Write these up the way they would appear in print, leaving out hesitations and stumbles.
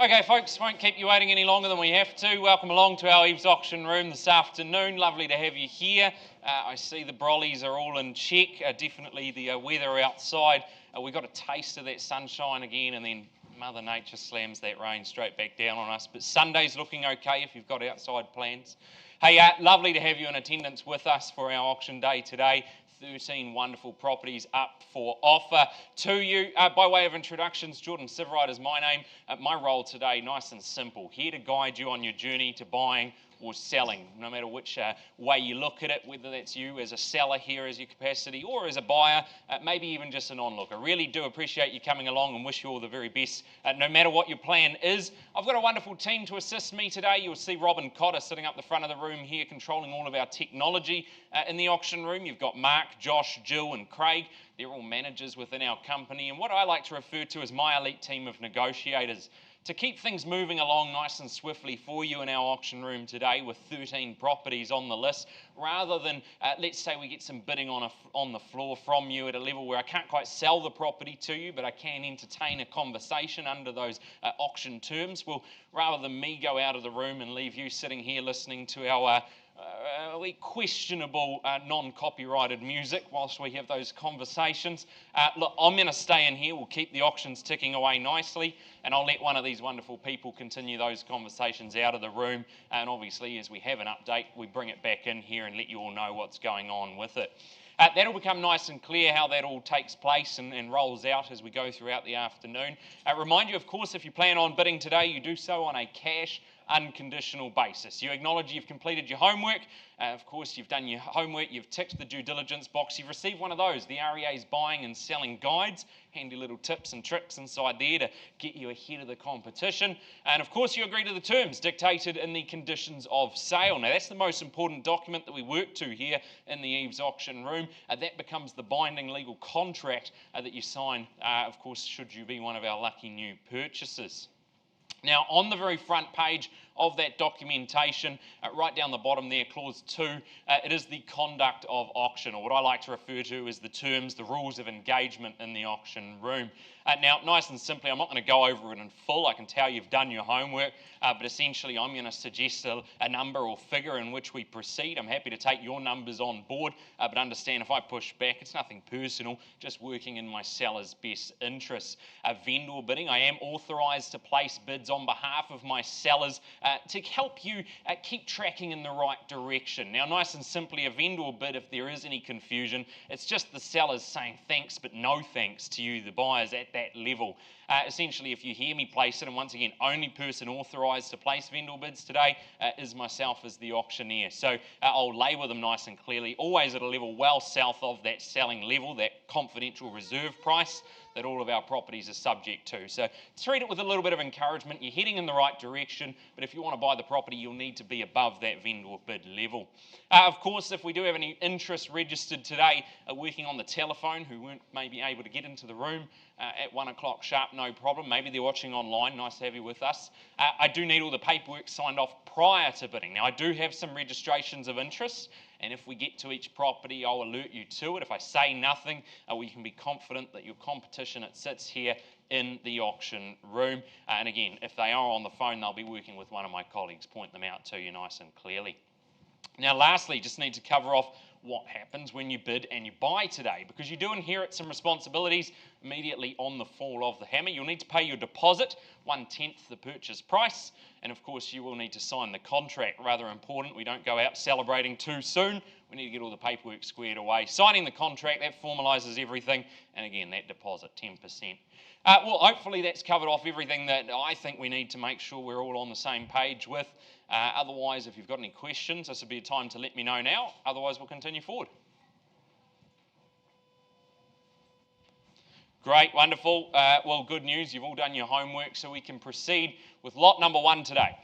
Okay folks, won't keep you waiting any longer than we have to. Welcome along to our EVES auction room this afternoon. Lovely to have you here. I see the brollies are all in check. Definitely the weather outside. We got a taste of that sunshine again, and then Mother Nature slams that rain straight back down on us. But Sunday's looking okay if you've got outside plans. Hey, lovely to have you in attendance with us for our auction day today. 13 wonderful properties up for offer to you. By way of introductions, Jordan Siveride is my name. My role today, nice and simple, here to guide you on your journey to buying or selling, no matter which way you look at it, whether that's you as a seller here as your capacity or as a buyer, maybe even just an onlooker. I really do appreciate you coming along and wish you all the very best, no matter what your plan is. I've got a wonderful team to assist me today. You'll see Robin Cotter sitting up the front of the room here, controlling all of our technology in the auction room. You've got Mark, Josh, Jill and Craig. They're all managers within our company, and what I like to refer to as my elite team of negotiators. To keep things moving along nice and swiftly for you in our auction room today with 13 properties on the list, rather than, let's say we get some bidding on the floor from you at a level where I can't quite sell the property to you, but I can entertain a conversation under those auction terms. Well, rather than me go out of the room and leave you sitting here listening to our questionable non-copyrighted music whilst we have those conversations. Look, I'm going to stay in here. We'll keep the auctions ticking away nicely, and I'll let one of these wonderful people continue those conversations out of the room. And obviously, as we have an update, we bring it back in here and let you all know what's going on with it. That'll become nice and clear how that all takes place and rolls out as we go throughout the afternoon. Remind you, of course, if you plan on bidding today, you do so on a cash, unconditional basis. You acknowledge you've completed your homework. Of course, you've done your homework, you've ticked the due diligence box, you've received one of those, the REA's buying and selling guides, handy little tips and tricks inside there to get you ahead of the competition. And of course, you agree to the terms dictated in the conditions of sale. Now, that's the most important document that we work to here in the EVES auction room. That becomes the binding legal contract that you sign, of course, should you be one of our lucky new purchasers. Now, on the very front page of that documentation, right down the bottom there, clause 2, it is the conduct of auction, or what I like to refer to as the terms, the rules of engagement in the auction room. Now, nice and simply, I'm not going to go over it in full. I can tell you've done your homework, but essentially I'm going to suggest a number or figure in which we proceed. I'm happy to take your numbers on board, but understand if I push back, it's nothing personal, just working in my seller's best interests. Vendor bidding, I am authorised to place bids on behalf of my sellers to help you keep tracking in the right direction. Now, nice and simply, a vendor bid, if there is any confusion, it's just the sellers saying thanks but no thanks to you, the buyers, at that level. Essentially, if you hear me place it, and once again, only person authorised to place vendor bids today is myself as the auctioneer. So I'll label them nice and clearly, always at a level well south of that selling level, that confidential reserve price that all of our properties are subject to. So treat it with a little bit of encouragement. You're heading in the right direction, but if you want to buy the property, you'll need to be above that vendor bid level. Of course, if we do have any interest registered today working on the telephone who weren't maybe able to get into the room at 1 o'clock sharp, no problem. Maybe they're watching online. Nice to have you with us. I do need all the paperwork signed off prior to bidding. Now, I do have some registrations of interest, and if we get to each property, I'll alert you to it. If I say nothing, we can be confident that your competition, it sits here in the auction room. And again, if they are on the phone, they'll be working with one of my colleagues, point them out to you nice and clearly. Now, lastly, just need to cover off what happens when you bid and you buy today, because you do inherit some responsibilities immediately on the fall of the hammer. You'll need to pay your deposit, 1/10 the purchase price, and of course you will need to sign the contract. Rather important, we don't go out celebrating too soon. We need to get all the paperwork squared away. Signing the contract, that formalises everything, and again, that deposit, 10%. Well, hopefully that's covered off everything that I think we need to make sure we're all on the same page with. Otherwise, if you've got any questions, this would be a time to let me know now. Otherwise, we'll continue forward. Great, wonderful. Well, good news. You've all done your homework, so we can proceed with lot number 1 today.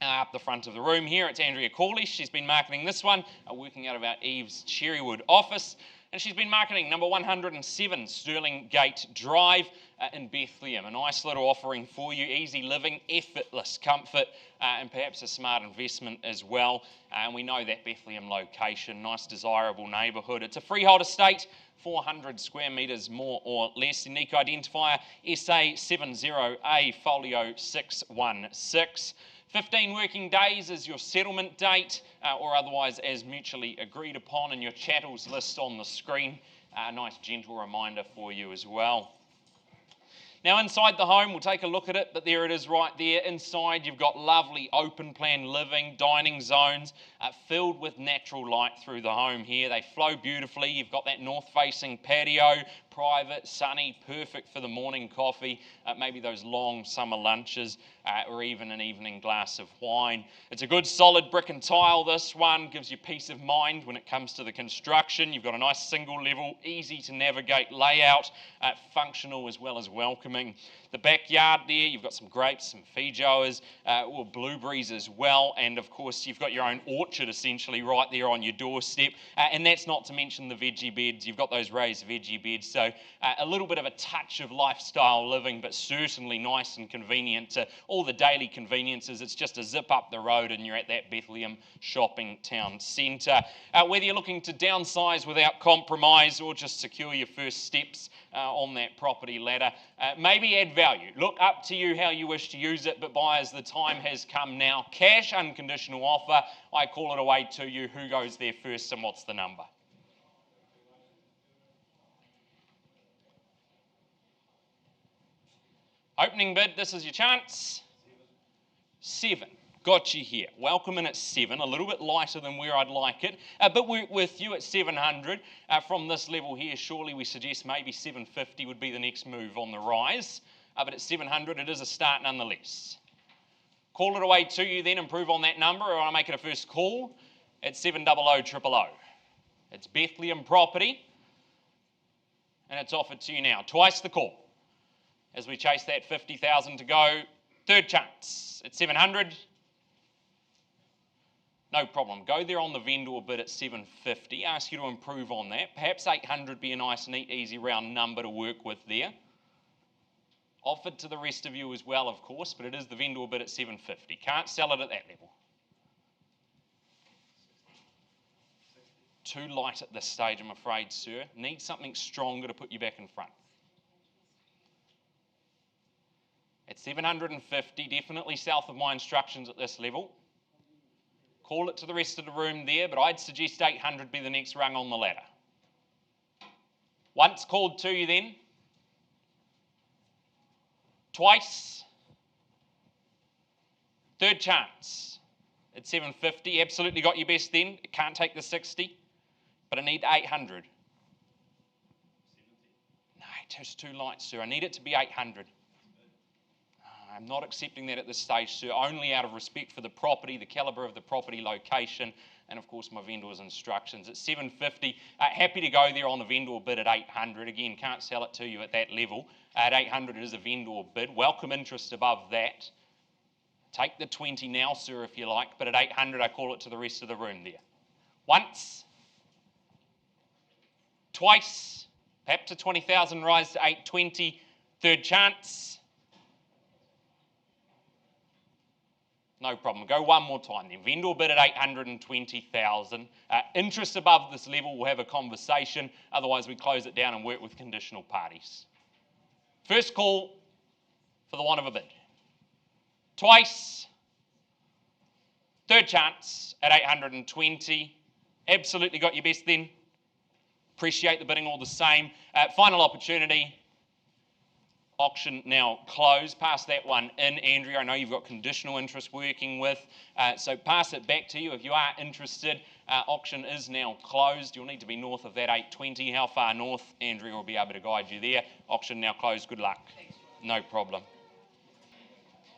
Up the front of the room here, it's Andrea Corlish. She's been marketing this one, working out of our EVES Cherrywood office. And she's been marketing number 107 Sterling Gate Drive in Bethlehem. A nice little offering for you, easy living, effortless comfort, and perhaps a smart investment as well. And we know that Bethlehem location, nice desirable neighbourhood. It's a freehold estate, 400 square metres more or less. Unique identifier SA70A folio 616. 15 working days is your settlement date, or otherwise as mutually agreed upon, and your chattels list on the screen. A nice gentle reminder for you as well. Now inside the home, we'll take a look at it, but there it is right there. Inside you've got lovely open plan living, dining zones filled with natural light through the home here. They flow beautifully. You've got that north facing patio, private, sunny, perfect for the morning coffee, maybe those long summer lunches, or even an evening glass of wine. It's a good solid brick and tile, this one. Gives you peace of mind when it comes to the construction. You've got a nice single level, easy to navigate layout, functional as well as welcoming. The backyard there, you've got some grapes, some feijoas, or blueberries as well, and of course you've got your own orchard essentially right there on your doorstep, and that's not to mention the veggie beds. You've got those raised veggie beds, so a little bit of a touch of lifestyle living, but certainly nice and convenient to all the daily conveniences. It's just a zip up the road and you're at that Bethlehem shopping town centre. Whether you're looking to downsize without compromise or just secure your first steps on that property ladder, maybe add value. Look, up to you how you wish to use it, but buyers, the time has come now. Cash unconditional offer. I call it away to you. Who goes there first and what's the number? Opening bid, this is your chance. 7. Got you here. Welcome in at 7, a little bit lighter than where I'd like it, but we're with you at 700. From this level here, surely we suggest maybe 750 would be the next move on the rise, but at 700 it is a start nonetheless. Call it away to you then, improve on that number, or I'll make it a first call at 700 It's Bethlehem property, and it's offered to you now. Twice the call. As we chase that 50,000 to go, third chance at 700. No problem. Go there on the vendor bid at 750. Ask you to improve on that. Perhaps 800 be a nice, neat, easy round number to work with there. Offered to the rest of you as well, of course, but it is the vendor bid at 750. Can't sell it at that level. Too light at this stage, I'm afraid, sir. Need something stronger to put you back in front. At 750, definitely south of my instructions at this level. Call it to the rest of the room there, but I'd suggest 800 be the next rung on the ladder. Once called to you then. Twice. Third chance at 750. Absolutely got your best then. It can't take the 60, but I need 800. No, it's too light, sir. I need it to be 800. I'm not accepting that at this stage, sir, only out of respect for the property, the calibre of the property, location, and of course my vendor's instructions. At 750, happy to go there on the vendor bid at 800. Again, can't sell it to you at that level. At 800, it is a vendor bid. Welcome interest above that. Take the 20 now, sir, if you like, but at 800, I call it to the rest of the room there. Once. Twice. Perhaps a 20,000 rise to 820. Third chance. No problem. Go one more time then. Vendor bid at 820,000. Interest above this level, we'll have a conversation. Otherwise, we close it down and work with conditional parties. First call for the want of a bid. Twice. Third chance at 820. Absolutely got your best then. Appreciate the bidding all the same. Final opportunity. Auction now closed. Pass that one in, Andrea. I know you've got conditional interest working with, so pass it back to you if you are interested. Auction is now closed. You'll need to be north of that 820. How far north? Andrea will be able to guide you there. Auction now closed. Good luck. No problem.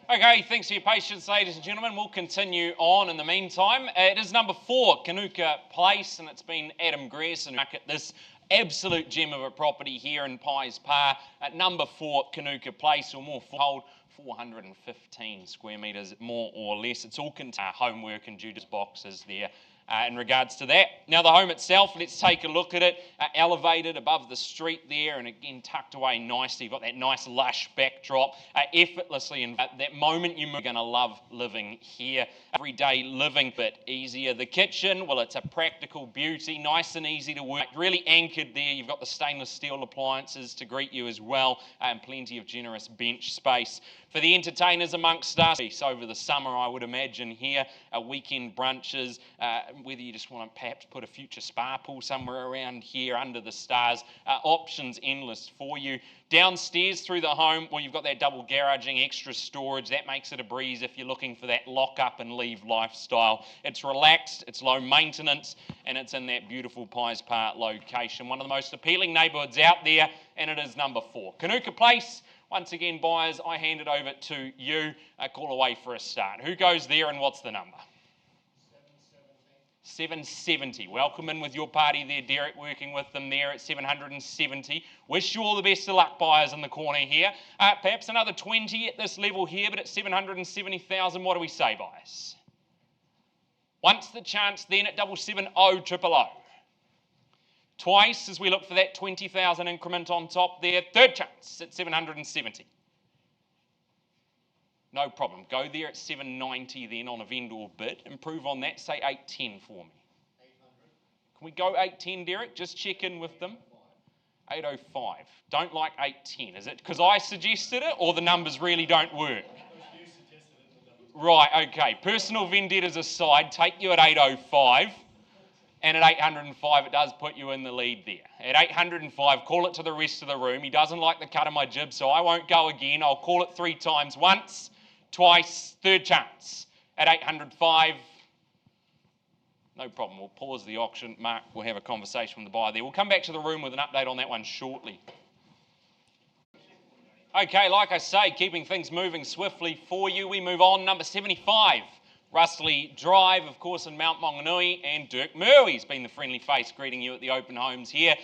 Okay, thanks for your patience, ladies and gentlemen. We'll continue on in the meantime. It is number 4, Kanuka Place, and it's been Adam Grierson at this absolute gem of a property here in Pies Par at number 4 Kanuka Place, or more hold 415 square metres more or less. It's all homework and Judas boxes there. in regards to that. Now the home itself, let's take a look at it. Elevated above the street there, and again tucked away nicely. You've got that nice lush backdrop, effortlessly. And at that moment you're going to love living here. Everyday living, a bit easier. The kitchen, well, it's a practical beauty, nice and easy to work, really anchored there. You've got the stainless steel appliances to greet you as well, and plenty of generous bench space. For the entertainers amongst us, over the summer I would imagine here, weekend brunches, whether you just want to perhaps put a future spa pool somewhere around here under the stars, options endless for you. Downstairs through the home, well, you've got that double garaging, extra storage. That makes it a breeze if you're looking for that lock up and leave lifestyle. It's relaxed, it's low maintenance, and it's in that beautiful Pies Park location. One of the most appealing neighbourhoods out there, and it is number 4. Kanuka Place. Once again, buyers, I hand it over to you. Call away for a start. Who goes there and what's the number? 770. Welcome in with your party there, Derek, working with them there at 770. Wish you all the best of luck, buyers in the corner here. Perhaps another 20 at this level here, but at 770,000, what do we say, buyers? Once the chance, then at 770,000. Twice as we look for that 20,000 increment on top there. Third chance at 770. No problem. Go there at 790 then on a vendor bid. Improve on that. Say 810 for me. 800. Can we go 810, Derek? Just check in with them. 805. Don't like 810. Is it because I suggested it or the numbers really don't work? You suggested it. Right, okay. Personal vendettas aside, take you at 805. And at 805, it does put you in the lead there. At 805, call it to the rest of the room. He doesn't like the cut of my jib, so I won't go again. I'll call it 3 times. Once, twice, third chance. At 805, no problem. We'll pause the auction. Mark will have a conversation with the buyer there. We'll come back to the room with an update on that one shortly. Okay, like I say, keeping things moving swiftly for you. We move on. Number 75. Rustley Drive, of course, in Mount Maunganui, and Dirk Murray's been the friendly face greeting you at the open homes here,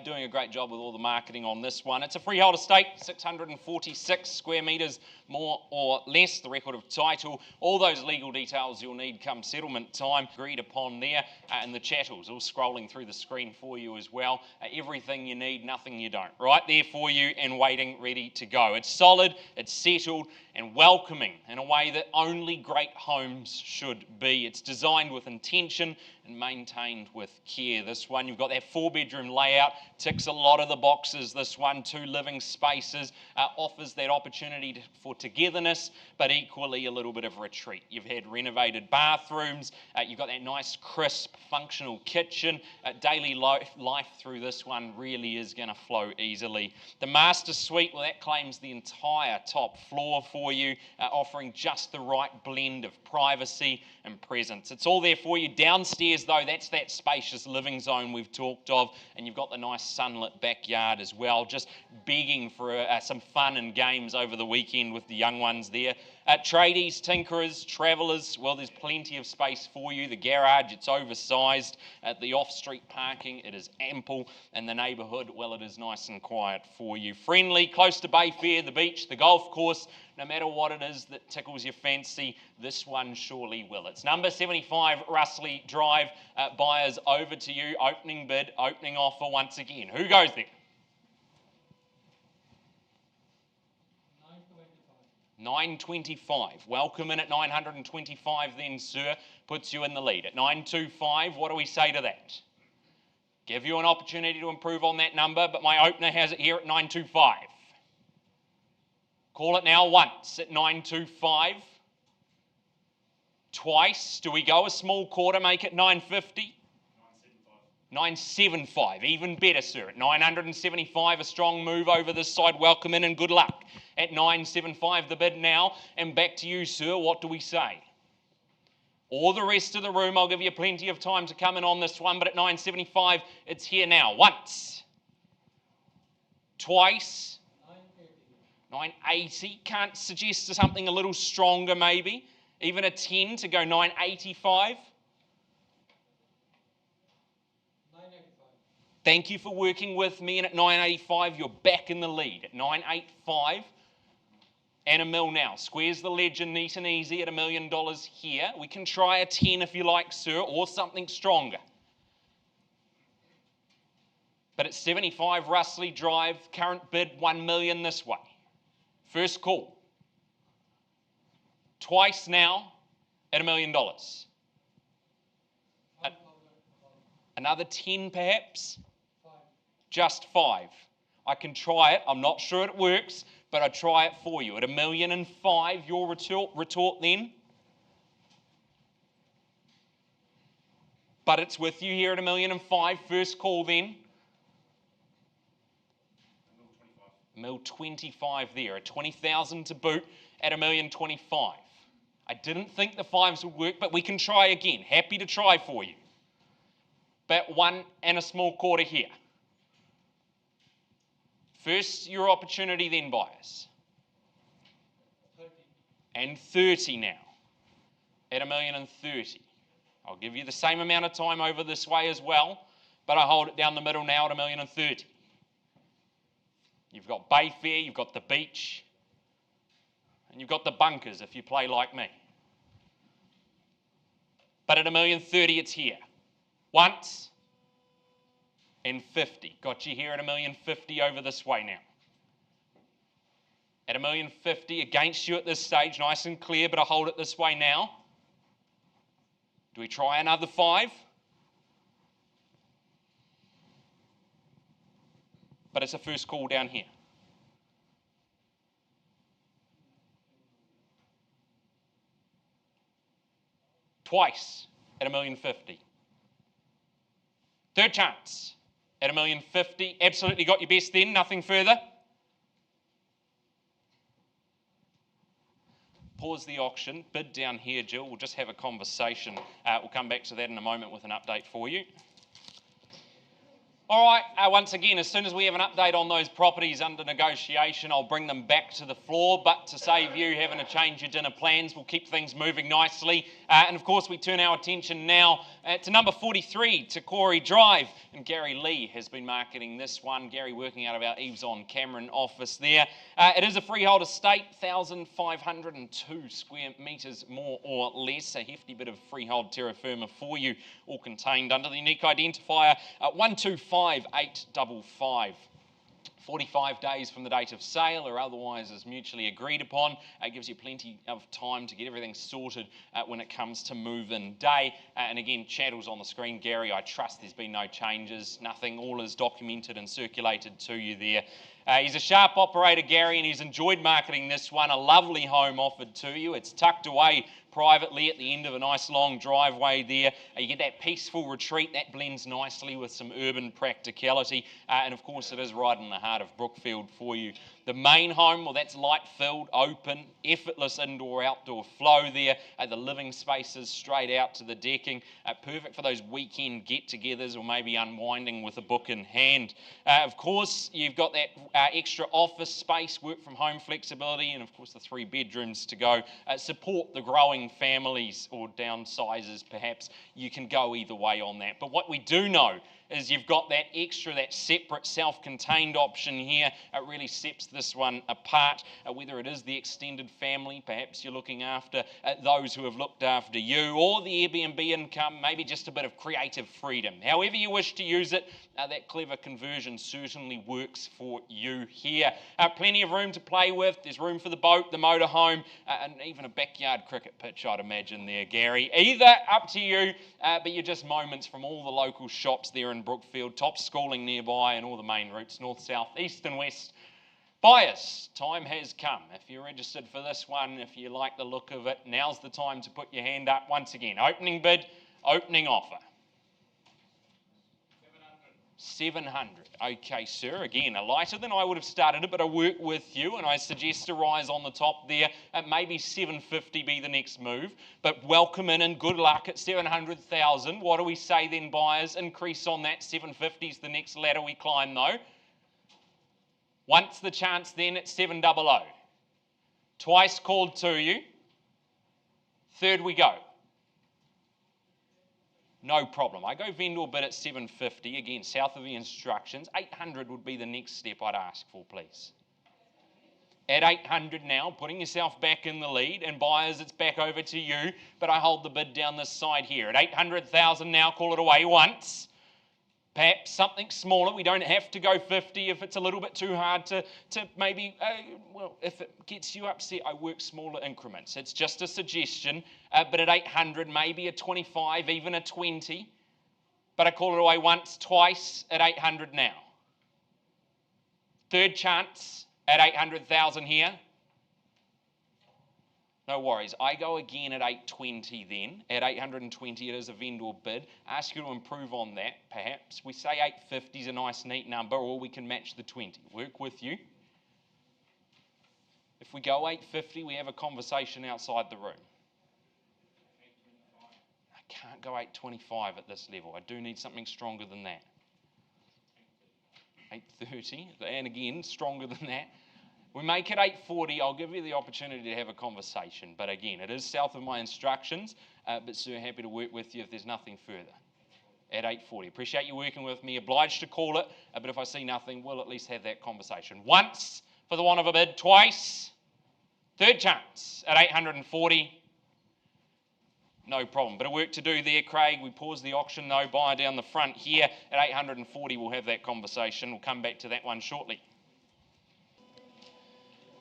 doing a great job with all the marketing on this one. It's a freehold estate, 646 square metres, more or less, the record of title, all those legal details you'll need come settlement time, agreed upon there, and the chattels all scrolling through the screen for you as well. Everything you need, nothing you don't. Right there for you and waiting, ready to go. It's solid, it's settled, and welcoming in a way that only great homes should be. It's designed with intention and maintained with care. This one, you've got that 4-bedroom layout, ticks a lot of the boxes. This one, 2 living spaces, offers that opportunity for togetherness, but equally a little bit of retreat. You've had renovated bathrooms, you've got that nice, crisp, functional kitchen. Daily life through this one really is going to flow easily. The master suite, well, that claims the entire top floor for you, offering just the right blend of privacy and presence. It's all there for you. Downstairs, though, that's that spacious living zone we've talked of, and you've got the nice sunlit backyard as well, just begging for some fun and games over the weekend with the young ones there. Tradies, tinkerers, travellers, well, there's plenty of space for you. The garage, it's oversized. The off-street parking, it is ample. And the neighbourhood, well, it is nice and quiet for you. Friendly, close to Bayfair, the beach, the golf course. No matter what it is that tickles your fancy, this one surely will. It's number 75, Rustley Drive. Buyers, over to you. Opening bid, opening offer once again. Who goes there? 925. Welcome in at 925 then, sir. Puts you in the lead. At 925, what do we say to that? Give you an opportunity to improve on that number, but my opener has it here at 925. Call it now once at 925. Twice. Do we go a small quarter, make it 950? 975, even better, sir. At 975, a strong move over this side. Welcome in and good luck. At 975, the bid now. And back to you, sir. What do we say? Or the rest of the room, I'll give you plenty of time to come in on this one, but at 975, it's here now. Once. Twice. 980. Can't suggest something a little stronger, maybe. Even a 10 to go 985. Thank you for working with me, and at 985, you're back in the lead. At 985, and a mil now. Squares the ledger neat and easy at $1 million here. We can try a 10 if you like, sir, or something stronger. But at 75 Russley Drive, current bid 1 million this way. First call. Twice now at $1 million. Another 10 perhaps? Just 5. I can try it. I'm not sure it works, but I try it for you. At $1.5 million, your retort then. But it's with you here at $1.5 million. First call then. $1.25 there. At 20,000 to boot at $1.25 million. I didn't think the 5s would work, but we can try again. Happy to try for you. Bet 1 and a small quarter here. First, your opportunity then, buyers. 30. And 30 now. At $1.30 million. I'll give you the same amount of time over this way as well, but I hold it down the middle now at $1.30 million. You've got Bayfair, you've got the beach, and you've got the bunkers if you play like me. But at $1.30 million, it's here. Once and 50. Got you here at $1.50 million over this way now. At $1.50 million against you at this stage, nice and clear, but I hold it this way now. Do we try another 5? But it's a first call down here. Twice at $1.50 million. Third chance at $1.50 million. Absolutely got your best then, nothing further. Pause the auction, bid down here, Jill. We'll just have a conversation. We'll come back to that in a moment with an update for you. All right, once again, as soon as we have an update on those properties under negotiation, I'll bring them back to the floor. But to save you having to change your dinner plans, we'll keep things moving nicely. And of course, we turn our attention now to number 43, to Corey Drive. And Gary Lee has been marketing this one. Gary working out of our EVES on Cameron office there. It is a freehold estate, 1,502 square metres more or less. A hefty bit of freehold terra firma for you, all contained under the unique identifier 125855. 45 days from the date of sale or otherwise as mutually agreed upon. It gives you plenty of time to get everything sorted when it comes to move-in day. And again, chattel's on the screen. Gary, I trust there's been no changes, nothing. All is documented and circulated to you there. He's a sharp operator, Gary, and he's enjoyed marketing this one. A lovely home offered to you. It's tucked away privately at the end of a nice long driveway there. You get that peaceful retreat that blends nicely with some urban practicality. And of course, it is right in the heart of Brookfield for you. The main home, well, that's light-filled, open, effortless indoor-outdoor flow there. The living spaces straight out to the decking. Perfect for those weekend get-togethers or maybe unwinding with a book in hand. Of course, you've got that extra office space, work-from-home flexibility, and of course the 3 bedrooms to go. Support the growing families or downsizers, perhaps. You can go either way on that. But what we do know is you've got that extra, that separate self-contained option here. It really sets this one apart, whether it is the extended family, perhaps you're looking after those who have looked after you, or the Airbnb income, maybe just a bit of creative freedom. However you wish to use it, that clever conversion certainly works for you here. Plenty of room to play with. There's room for the boat, the motorhome, and even a backyard cricket pitch, I'd imagine there, Gary. Either, up to you, but you're just moments from all the local shops there in Brookfield, top schooling nearby, and all the main routes, north, south, east and west. Buyers, time has come. If you're registered for this one, if you like the look of it, now's the time to put your hand up. Once again, opening bid, opening offer. 700. Okay, sir. Again, a lighter than I would have started it, but I work with you, and I suggest a rise on the top there. Maybe 750 be the next move, but welcome in and good luck at 700,000. What do we say then, buyers? Increase on that. 750's the next ladder we climb, though. Once the chance then at 700. Twice called to you. Third we go. No problem. I go vendor bid at 750. Again, south of the instructions. 800 would be the next step I'd ask for, please. At 800 now, putting yourself back in the lead, and buyers, it's back over to you, but I hold the bid down this side here. At 800,000 now, call it away once. Perhaps something smaller. We don't have to go 50 if it's a little bit too hard to maybe, well, if it gets you upset, I work smaller increments. It's just a suggestion, but at 800, maybe a 25, even a 20. But I call it away once, twice, at 800 now. Third chance at 800,000 here. No worries. I go again at 820 then. At 820 it is a vendor bid. Ask you to improve on that, perhaps. We say 850 is a nice neat number, or we can match the 20. Work with you. If we go 850, we have a conversation outside the room. I can't go 825 at this level. I do need something stronger than that. 830, and again, stronger than that. We make it 840, I'll give you the opportunity to have a conversation. But again, it is south of my instructions, but Sir, happy to work with you if there's nothing further. At 840. Appreciate you working with me. Obliged to call it, but if I see nothing, we'll at least have that conversation. Once, for the want of a bid, twice. Third chance at 840. No problem. Bit of work to do there, Craig. We pause the auction, though. Buyer down the front here. At 840, we'll have that conversation. We'll come back to that one shortly.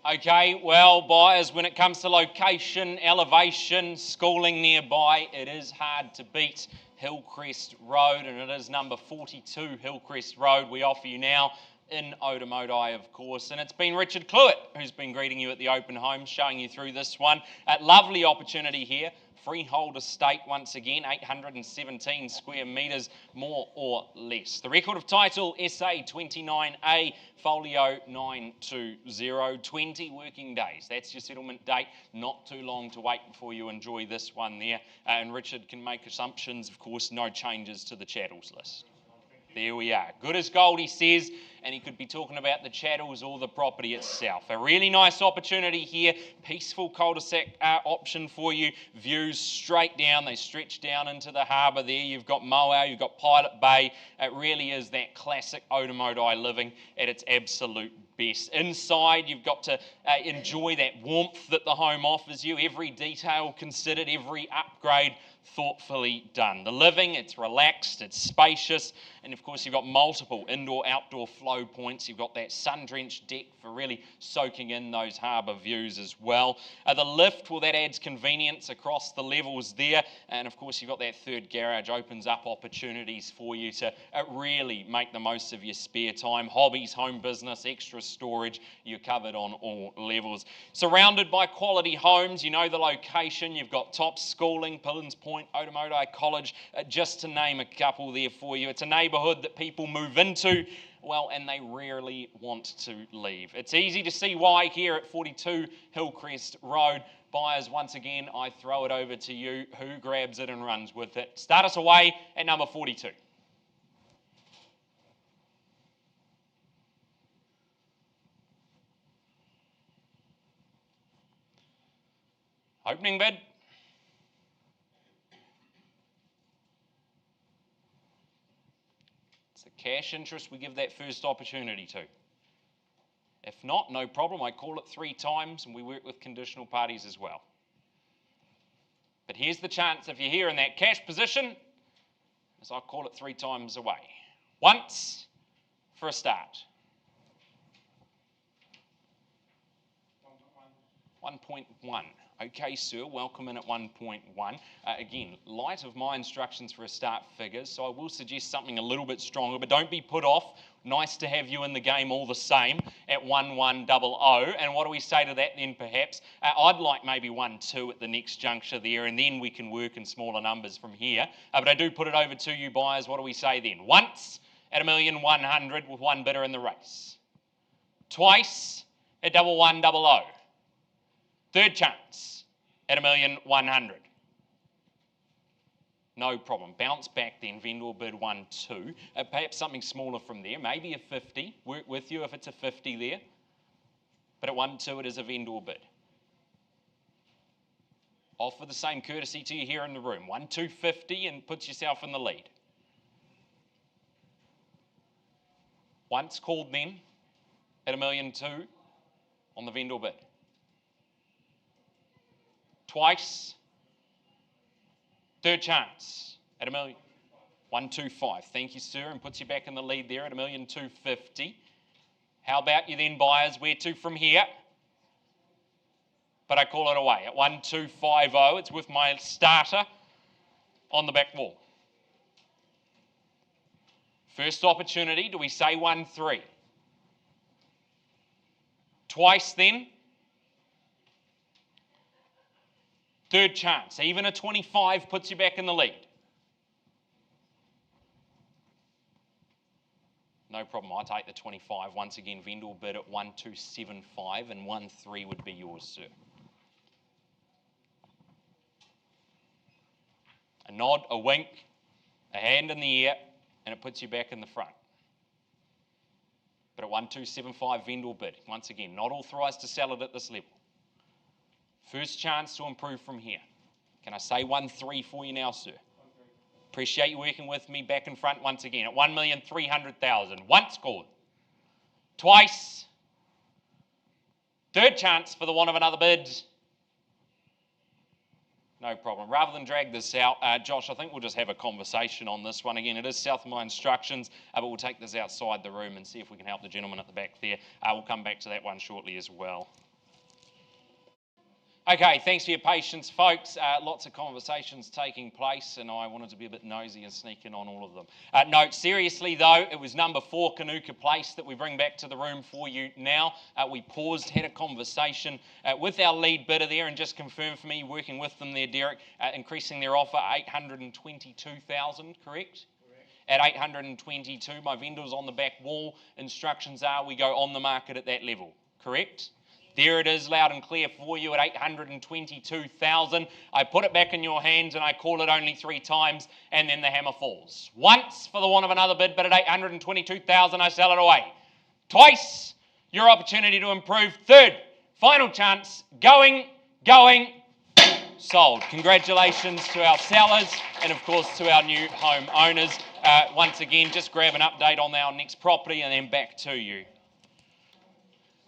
Okay, well, buyers, when it comes to location, elevation, schooling nearby, it is hard to beat Hillcrest Road, and it is number 42 Hillcrest Road we offer you now in Otamotai, of course. And it's been Richard Cluett who's been greeting you at the open home, showing you through this one. A lovely opportunity here. Freehold estate once again, 817 square metres, more or less. The record of title, SA 29A, folio 920, 20 working days. That's your settlement date. Not too long to wait before you enjoy this one there. And Richard can make assumptions, of course, no changes to the chattels list. There we are. Good as gold, he says, and he could be talking about the chattels or the property itself. A really nice opportunity here. Peaceful cul-de-sac option for you. Views straight down. They stretch down into the harbour there. You've got Moau, you've got Pilot Bay. It really is that classic Otamotai living at its absolute best. Inside, you've got to enjoy that warmth that the home offers you. Every detail considered, every upgrade thoughtfully done. The living, it's relaxed, it's spacious, and of course you've got multiple indoor-outdoor flow points. You've got that sun-drenched deck for really soaking in those harbour views as well. The lift, well, that adds convenience across the levels there, and of course you've got that third garage, opens up opportunities for you to really make the most of your spare time. Hobbies, home business, extra storage, you're covered on all levels. Surrounded by quality homes, you know the location. You've got top schooling, Pillins Point, Otamotai College, just to name a couple there for you. It's a neighbourhood that people move into, well, and they rarely want to leave. It's easy to see why here at 42 Hillcrest Road. Buyers, once again, I throw it over to you. Who grabs it and runs with it? Start us away at number 42. Opening bid. It's the cash interest we give that first opportunity to. If not, no problem. I call it 3 times, and we work with conditional parties as well. But here's the chance, if you're here in that cash position, as I call it 3 times away. Once for a start. 1.1. Okay, sir, welcome in at 1.1. Again, light of my instructions for a start figures, so I will suggest something a little bit stronger, but don't be put off. Nice to have you in the game all the same at 1100. And what do we say to that then, perhaps? I'd like maybe 1.2 at the next juncture there, and then we can work in smaller numbers from here. But I do put it over to you buyers. What do we say then? Once at 1,100,000 with one bidder in the race. Twice at 1100. Third chance at 1,100,000. No problem. Bounce back then, vendor bid 1.2. Perhaps something smaller from there, maybe a 50. Work with you if it's a 50 there. But at 1.2 it is a vendor bid. Offer the same courtesy to you here in the room. 1.250 and puts yourself in the lead. Once called then at 1,200,000. on the vendor bid. Twice. Third chance at $1 million. 125. Thank you, sir, and puts you back in the lead there at $1,250,000. How about you then, buyers? Where to from here? But I call it away at 1,250. It's with my starter on the back wall. First opportunity, do we say 1-3? Twice then. Third chance, even a 25 puts you back in the lead. No problem, I'll take the 25. Once again, vendor bid at 1,275 and 1-3 would be yours, sir. A nod, a wink, a hand in the air, and it puts you back in the front. But at 1,275 vendor bid, once again, not authorised to sell it at this level. First chance to improve from here. Can I say 1-3 for you now, sir? Appreciate you working with me back in front once again at 1,300,000. Once called. Twice. Third chance for the want of another bid. No problem. Rather than drag this out, Josh, I think we'll just have a conversation on this one. Again, it is south of my instructions, but we'll take this outside the room and see if we can help the gentleman at the back there. We'll come back to that one shortly as well. Okay, thanks for your patience, folks. Lots of conversations taking place, and I wanted to be a bit nosy and sneak in on all of them. No, seriously though, it was number 4, Kanuka Place, that we bring back to the room for you now. We paused, had a conversation with our lead bidder there, and just confirmed for me, working with them there, Derek, increasing their offer 822,000, correct? At 822, my vendor's on the back wall. Instructions are we go on the market at that level, correct? There it is, loud and clear for you at 822,000. I put it back in your hands and I call it only 3 times, and then the hammer falls. Once for the want of another bid, but at 822,000 I sell it away. Twice, your opportunity to improve. Third, final chance, going, sold. Congratulations to our sellers and of course to our new home owners. Once again, just grab an update on our next property and then back to you.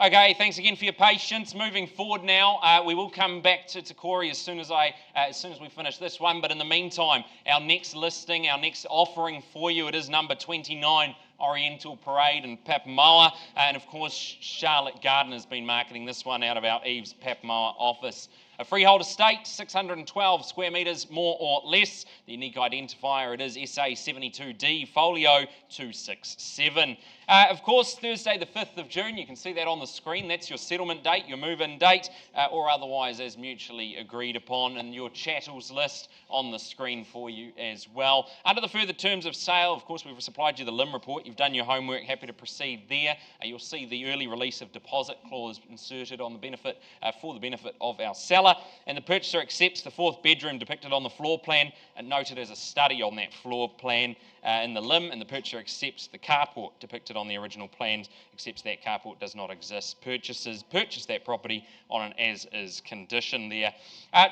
Okay, thanks again for your patience. Moving forward now, we will come back to Corey as soon as we finish this one. But in the meantime, our next listing, our next offering for you, it is number 29, Oriental Parade in Papamoa. And of course, Charlotte Gardner's been marketing this one out of our EVES Papamoa office. A freehold estate, 612 square metres, more or less. The unique identifier, it is SA72D, folio 267. Of course, Thursday the 5th of June, you can see that on the screen. That's your settlement date, your move-in date, or otherwise as mutually agreed upon, and your chattels list on the screen for you as well. Under the further terms of sale, of course, we've supplied you the LIM report. You've done your homework, happy to proceed there. You'll see the early release of deposit clause inserted on the benefit for the benefit of our seller. And the purchaser accepts the 4th bedroom depicted on the floor plan and noted as a study on that floor plan in the LIM, and the purchaser accepts the carport depicted on the original plans, accepts that carport does not exist. Purchase that property on an as-is condition there.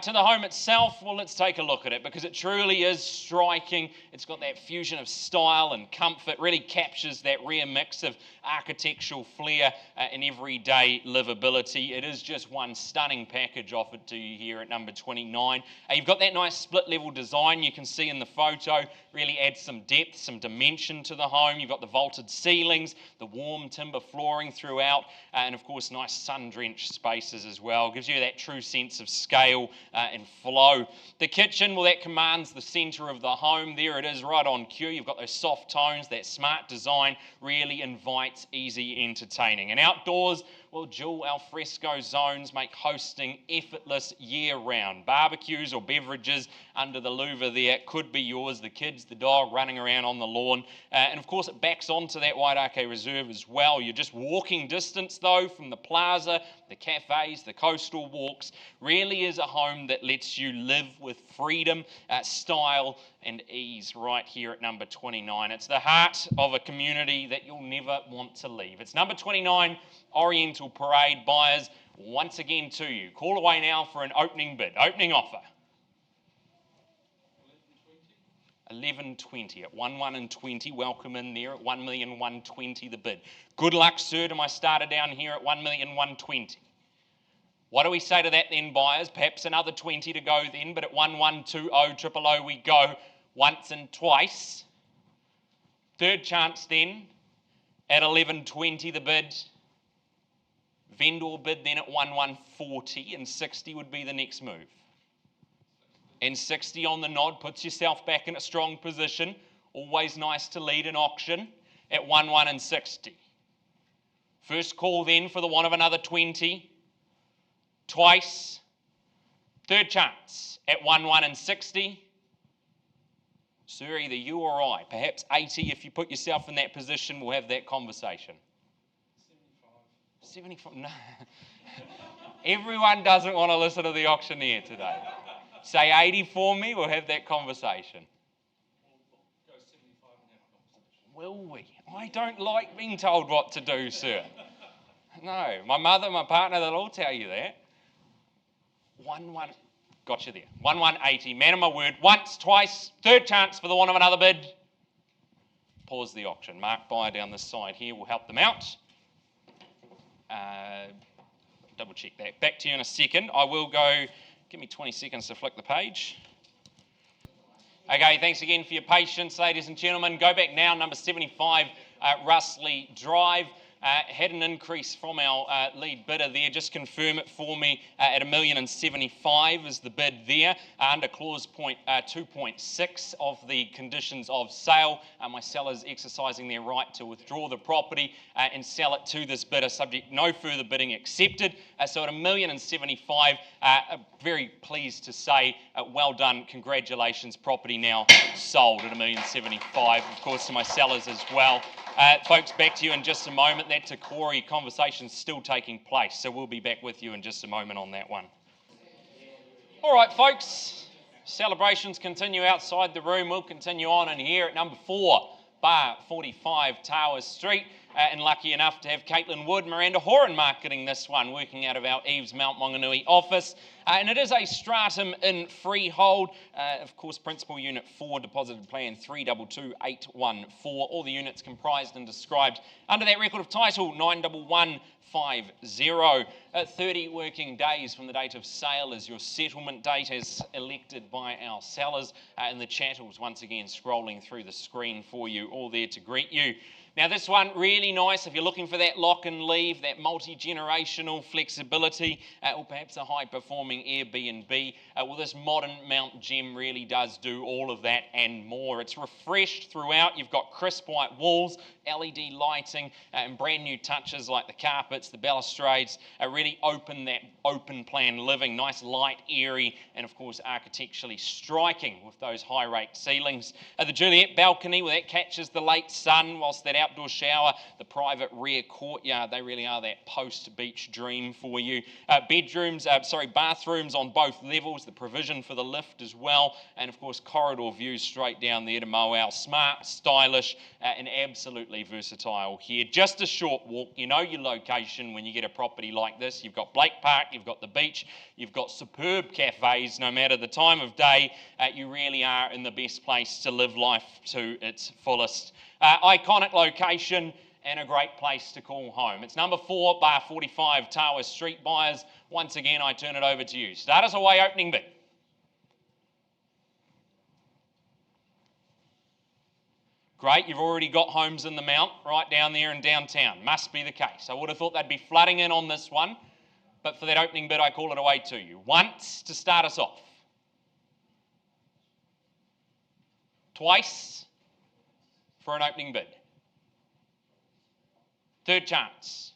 To the home itself, well, let's take a look at it because it truly is striking. It's got that fusion of style and comfort, really captures that rare mix of architectural flair and everyday livability. It is just one stunning package offered to you here at number 29. You've got that nice split level design you can see in the photo, really adds some depth, some dimension to the home. You've got the vaulted ceilings, the warm timber flooring throughout, and of course nice sun-drenched spaces as well. Gives you that true sense of scale and flow. The kitchen, well, that commands the centre of the home. There it is, right on cue. You've got those soft tones, that smart design really invites easy entertaining. And outdoors, well, dual alfresco zones make hosting effortless year-round. Barbecues or beverages under the louver there could be yours. The kids, the dog running around on the lawn. And of course, it backs onto that Wairake Reserve as well. You're just walking distance, though, from the plaza, the cafes, the coastal walks. Really is a home that lets you live with freedom, style, and ease right here at number 29. It's the heart of a community that you'll never want to leave. It's number 29, Oriental Parade. Buyers, once again to you. Call away now for an opening bid, opening offer. 1120 at 1,120. Welcome in there at 1,120,000 the bid. Good luck, sir, to my starter down here at 1,120,000. What do we say to that then, buyers? Perhaps another 20 to go then, but at 1120 000 we go once and twice. Third chance then at 1120 the bid. Vendor bid then at 1,140, and 60 would be the next move. And 60 on the nod puts yourself back in a strong position. Always nice to lead an auction at 1,160. First call then for the want of another 20. Twice. Third chance at 1,160. Sir, either you or I, perhaps 80 if you put yourself in that position, we'll have that conversation. 75. No. Everyone doesn't want to listen to the auctioneer today. Say 80 for me, we'll have that conversation. Go 75 and have a conversation. Will we? I don't like being told what to do, sir. No, my mother, my partner, they'll all tell you that. Got you there. 1,180, man of my word. Once, twice, third chance for the want of another bid. Pause the auction. Mark buyer down this side here will help them out. Double check that. Back to you in a second. I will go, give me 20 seconds to flick the page. Okay, thanks again for your patience, ladies and gentlemen. Go back now, number 75, Russley Drive. Had an increase from our lead bidder there. Just confirm it for me at 1,075,000 is the bid there, under clause 2.6 of the conditions of sale. My seller's exercising their right to withdraw the property and sell it to this bidder, subject no further bidding accepted. So at 1,075,000, very pleased to say, well done, congratulations, property now sold at 1,075,000. Of course, to my sellers as well. Folks, back to you in just a moment. That Takori conversation's still taking place, so we'll be back with you in just a moment on that one. All right, folks, celebrations continue outside the room. We'll continue on in here at number 4, Bar 45 Towers Street. And lucky enough to have Caitlin Wood, Miranda Horan marketing this one, working out of our EVES Mount Maunganui office. And it is a stratum in freehold. Of course, principal unit 4, deposited plan 322814. All the units comprised and described under that record of title 91150. 30 working days from the date of sale is your settlement date as elected by our sellers. And the chattels once again scrolling through the screen for you, all there to greet you. Now this one, really nice if you're looking for that lock and leave, that multi-generational flexibility, or perhaps a high-performing Airbnb. Well, this modern Mount Gem really does do all of that and more. It's refreshed throughout. You've got crisp white walls, LED lighting, and brand new touches like the carpets, the balustrades, really open that open plan living. Nice, light, airy, and of course architecturally striking with those high-rake ceilings. The Juliet balcony, well, that catches the late sun, whilst that outdoor shower, the private rear courtyard, they really are that post-beach dream for you. Bathrooms on both levels, the provision for the lift as well, and of course corridor views straight down there to Moal. Smart, stylish, and absolutely versatile here. Just a short walk, you know your location when you get a property like this. You've got Blake Park, you've got the beach, you've got superb cafes, no matter the time of day. You really are in the best place to live life to its fullest. Iconic location and a great place to call home. It's number 4, Bar 45 Towers Street. Buyers, once again, I turn it over to you. Start us away, opening bid. Great, you've already got homes in the Mount, right down there in downtown. Must be the case. I would have thought they'd be flooding in on this one, but for that opening bid, I call it away to you. Once to start us off. Twice for an opening bid. Third chance.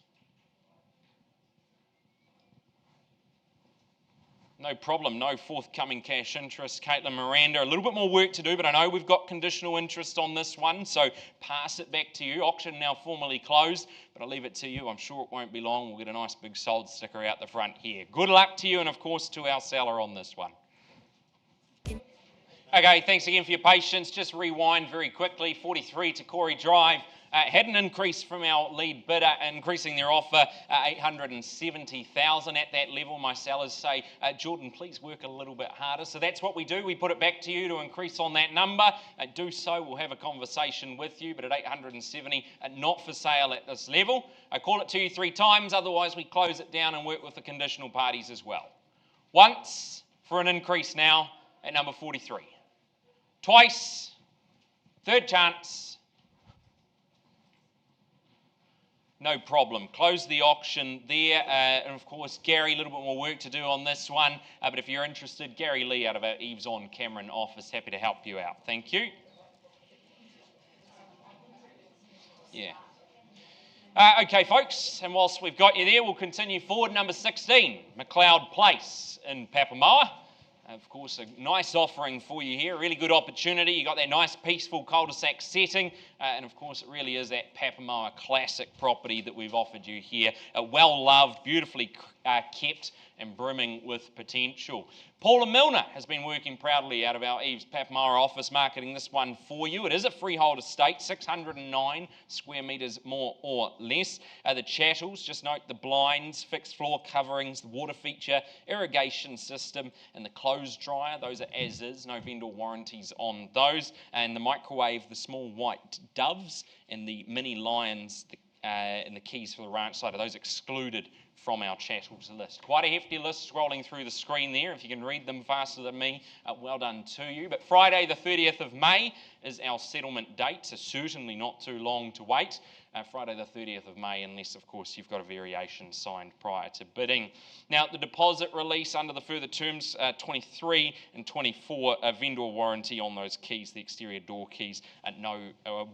No problem, no forthcoming cash interest. Caitlin, Miranda, a little bit more work to do, but I know we've got conditional interest on this one, so pass it back to you. Auction now formally closed, but I'll leave it to you. I'm sure it won't be long. We'll get a nice big sold sticker out the front here. Good luck to you, and of course to our seller on this one. Okay, thanks again for your patience. Just rewind very quickly. 43 Takori Drive, Had an increase from our lead bidder, increasing their offer 870,000 at that level. My sellers say, Jordan, please work a little bit harder. So that's what we do. We put it back to you to increase on that number. Do so. We'll have a conversation with you, but at 870, not for sale at this level. I call it to you 3 times. Otherwise, we close it down and work with the conditional parties as well. Once for an increase now at number 43. Twice, third chance. No problem. Close the auction there. And of course, Gary, a little bit more work to do on this one. But if you're interested, Gary Lee out of our EVES on Cameron office, happy to help you out. Thank you. Yeah. Okay, folks, and whilst we've got you there, we'll continue forward. Number 16, McLeod Place in Papamoa. Of course, a nice offering for you here, a really good opportunity. You've got that nice, peaceful cul-de-sac setting, and of course, it really is that Papamoa classic property that we've offered you here. Well-loved, beautifully kept, and brimming with potential. Paula Milner has been working proudly out of our EVES Papamoa office marketing this one for you. It is a freehold estate, 609 square metres more or less. The chattels, just note the blinds, fixed floor coverings, the water feature, irrigation system, and the clothes dryer. Those are as is, no vendor warranties on those. And the microwave, the small white doves, and the mini lions, and the keys for the ranch side, are those excluded from our chattels list. Quite a hefty list scrolling through the screen there. If you can read them faster than me, well done to you. But Friday the 30th of May is our settlement date, so certainly not too long to wait. Friday the 30th of May, unless, of course, you've got a variation signed prior to bidding. Now, the deposit release under the further terms, 23 and 24, vendor warranty on those keys, the exterior door keys,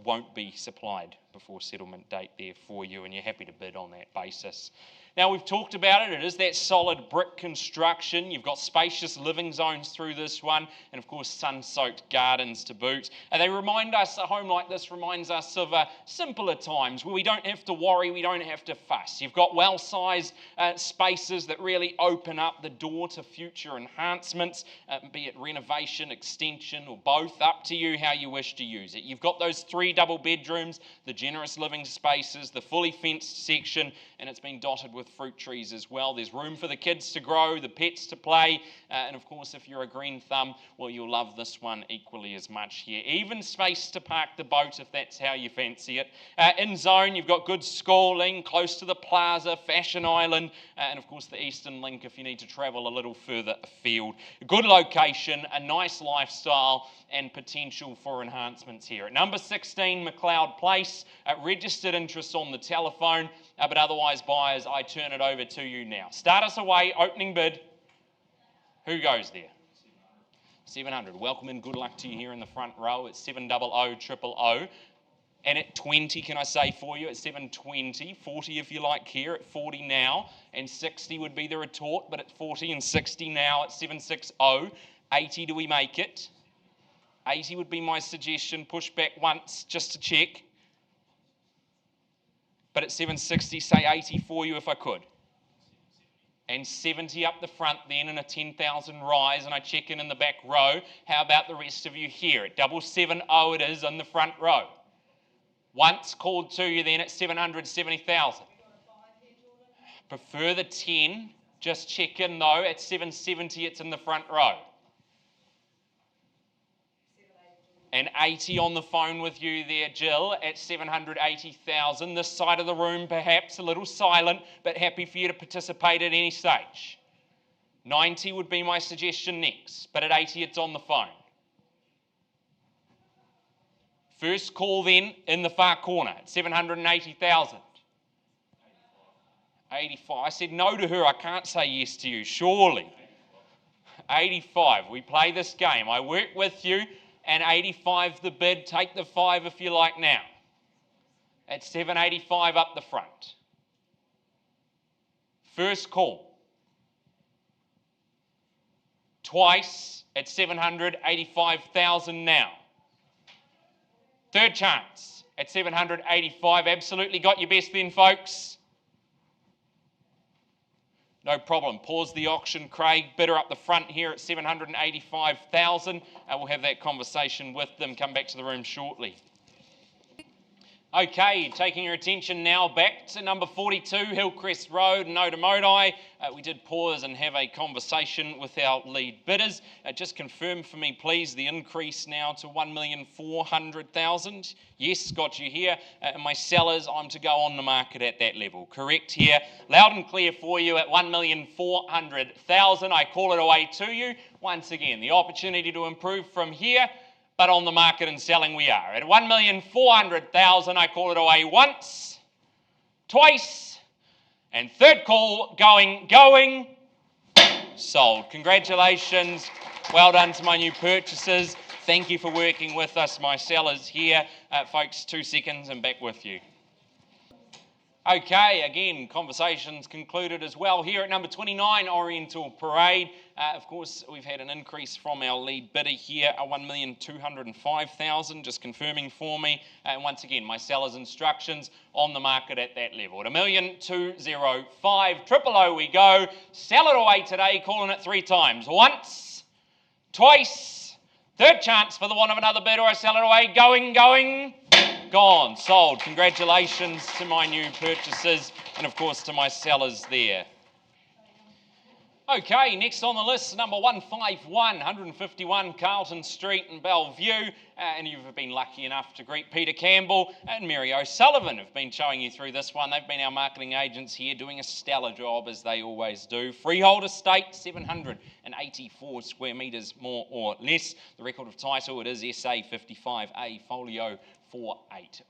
won't be supplied before settlement date there for you, and you're happy to bid on that basis. Now, we've talked about it. It is that solid brick construction. You've got spacious living zones through this one, and of course, sun-soaked gardens to boot. And they remind us, a home like this reminds us of simpler times where we don't have to worry, we don't have to fuss. You've got well-sized spaces that really open up the door to future enhancements, be it renovation, extension, or both, up to you how you wish to use it. You've got those 3 double bedrooms, the generous living spaces, the fully fenced section, and it's been dotted with fruit trees as well. There's room for the kids to grow, the pets to play, and of course, if you're a green thumb, well, you'll love this one equally as much here. Even space to park the boat if that's how you fancy it. In zone, you've got good schooling, close to the plaza, Fashion Island, and of course the Eastern Link if you need to travel a little further afield. Good location, a nice lifestyle, and potential for enhancements here. At number 16, McLeod Place, registered interest on the telephone, but otherwise, buyers, I turn it over to you now. Start us away, opening bid. Who goes there? 700. Welcome and good luck to you here in the front row. It's 700 And at 20, can I say for you, at 720, 40 if you like here, at 40 now, and 60 would be the retort, but at 40 and 60 now at 760. 80, do we make it? 80 would be my suggestion. Push back once just to check. But at 760, say 80 for you if I could. And 70 up the front then, and a 10,000 rise, and I check in the back row. How about the rest of you here? At 770 it is in the front row. Once called to you then at 770,000. Prefer the 10. Just check in though. At 770 it's in the front row. And 80 on the phone with you there, Jill, at 780,000. This side of the room perhaps a little silent, but happy for you to participate at any stage. 90 would be my suggestion next, but at 80 it's on the phone. First call then in the far corner at 780,000. 85. I said no to her. I can't say yes to you, surely. 85. We play this game. I work with you. And 85 the bid. Take the 5 if you like now. At 785 up the front. First call. Twice at 785,000 now. Third chance at 785. Absolutely got your best then, folks. No problem. Pause the auction, Craig. Bidder up the front here at 785,000. We'll have that conversation with them. Come back to the room shortly. Okay, taking your attention now back to number 42, Hillcrest Road in Otamodai. We did pause and have a conversation with our lead bidders. Just confirm for me, please, the increase now to 1,400,000. Yes, got you here. And my sellers, I'm to go on the market at that level. Correct here. Loud and clear for you at 1,400,000. I call it away to you. Once again, the opportunity to improve from here, but on the market and selling we are. At 1,400,000, I call it away once, twice, and third call, going, sold. Congratulations. Well done to my new purchasers. Thank you for working with us, my sellers here. Folks, 2 seconds and back with you. Okay, again, conversations concluded as well here at number 29, Oriental Parade. Of course, we've had an increase from our lead bidder here, 1,205,000, just confirming for me. And once again, my seller's instructions on the market at that level. At 1,205,000, triple O we go. Sell it away today, calling it 3 times. Once, twice, third chance for the want of another bidder. I sell it away, going, gone, sold. Congratulations to my new purchasers and of course to my sellers there. Okay, next on the list, number 151, 151 Carlton Street in Bellevue. And you've been lucky enough to greet Peter Campbell and Mary O'Sullivan, who've been showing you through this one. They've been our marketing agents here, doing a stellar job as they always do. Freehold estate, 784 square metres more or less. The record of title, it is SA 55A Folio 484.